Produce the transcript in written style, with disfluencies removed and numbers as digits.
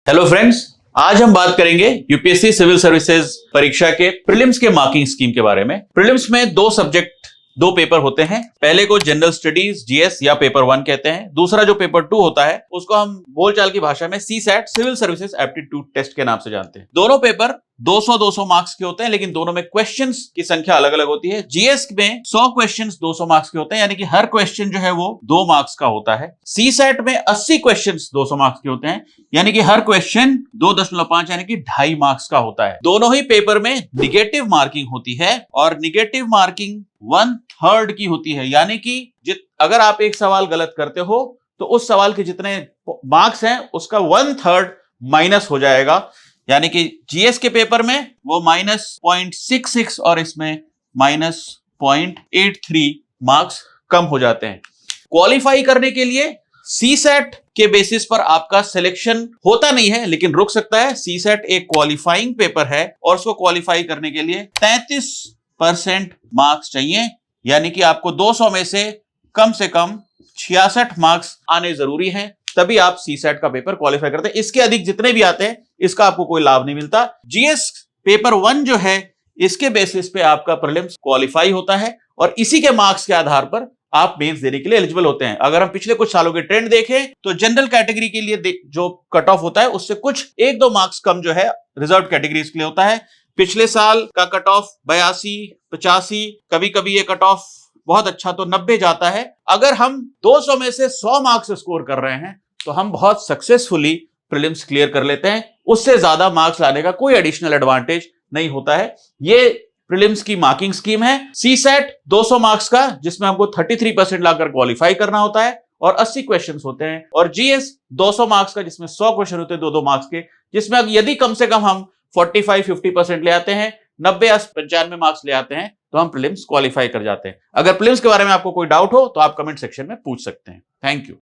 Hello friends, आज हम बात करेंगे यूपीएससी सिविल सर्विसेज परीक्षा के प्रीलिम्स के मार्किंग स्कीम के बारे में। प्रीलिम्स में दो पेपर होते हैं। पहले को जनरल स्टडीज जीएस या पेपर 1 कहते हैं। दूसरा जो पेपर 2 होता है उसको हम बोलचाल की भाषा में CSAT civil services aptitude test के नाम से जानते हैं। दोनों पेपर 200-200 मार्क्स के होते हैं, लेकिन दोनों में क्वेश्चंस की संख्या अलग अलग होती है। जीएस में 100 क्वेश्चंस 200 मार्क्स के होते हैं, यानी कि हर क्वेश्चन जो है वो 2 मार्क्स का होता है। सीसैट में 80 क्वेश्चंस 200 मार्क्स के होते हैं, यानी कि हर क्वेश्चन 2.5 यानी कि 2.5 मार्क्स का होता है। दोनों ही पेपर में निगेटिव मार्किंग होती है और निगेटिव मार्किंग 1/3 की होती है, यानी कि अगर आप एक सवाल गलत करते हो तो उस सवाल के जितने मार्क्स हैं उसका 1/3 माइनस हो जाएगा। यानी कि जीएस के पेपर में वो -0.66 और इसमें -0.83 मार्क्स कम हो जाते हैं। क्वालिफाई करने के लिए सीसैट के बेसिस पर आपका सिलेक्शन होता नहीं है, लेकिन रुक सकता है। सीसैट एक क्वालिफाइंग पेपर है और उसको क्वालिफाई करने के लिए 33% मार्क्स चाहिए, यानी कि आपको 200 में से कम 66 मार्क्स आने जरूरी हैं, तभी आप सीसैट का पेपर क्वालिफाई करते हैं। इसके अधिक जितने भी आते हैं इसका आपको कोई लाभ नहीं मिलता। जीएस पेपर 1 जो है इसके बेसिस पे आपका प्रीलिम्स क्वालिफाई होता है और इसी के मार्क्स के आधार पर आप मेंस देने के लिए एलिजिबल होते हैं। अगर हम पिछले कुछ सालों के ट्रेंड देखें तो जनरल कैटेगरी के लिए जो कट ऑफ होता है उससे कुछ 1-2 मार्क्स कम जो है रिजर्व कैटेगरीज के लिए होता है। पिछले साल का कट ऑफ 82, 85, कभी कभी ये कट ऑफ बहुत अच्छा तो 90 जाता है। अगर हम 200 में से 100 मार्क्स स्कोर कर रहे हैं तो हम बहुत सक्सेसफुली प्रीलिम्स क्लियर कर लेते हैं। उससे ज्यादा मार्क्स लाने का कोई एडिशनल एडवांटेज नहीं होता है। ये प्रीलिम्स की मार्किंग स्कीम है। सीसैट 200 मार्क्स का, जिसमें हमको 33% लाकर क्वालिफाई करना होता है और 80 क्वेश्चंस होते हैं। और जीएस 200 मार्क्स का, जिसमें 100 क्वेश्चन होते हैं 2-2 मार्क्स के, जिसमें यदि कम से कम हम 45-50% ले आते हैं, 90 या 95 मार्क्स ले आते हैं, तो हम प्रीलिम्स क्वालिफाई कर जाते हैं। अगर प्रीलिम्स के बारे में आपको कोई डाउट हो तो आप कमेंट सेक्शन में पूछ सकते हैं। Thank you.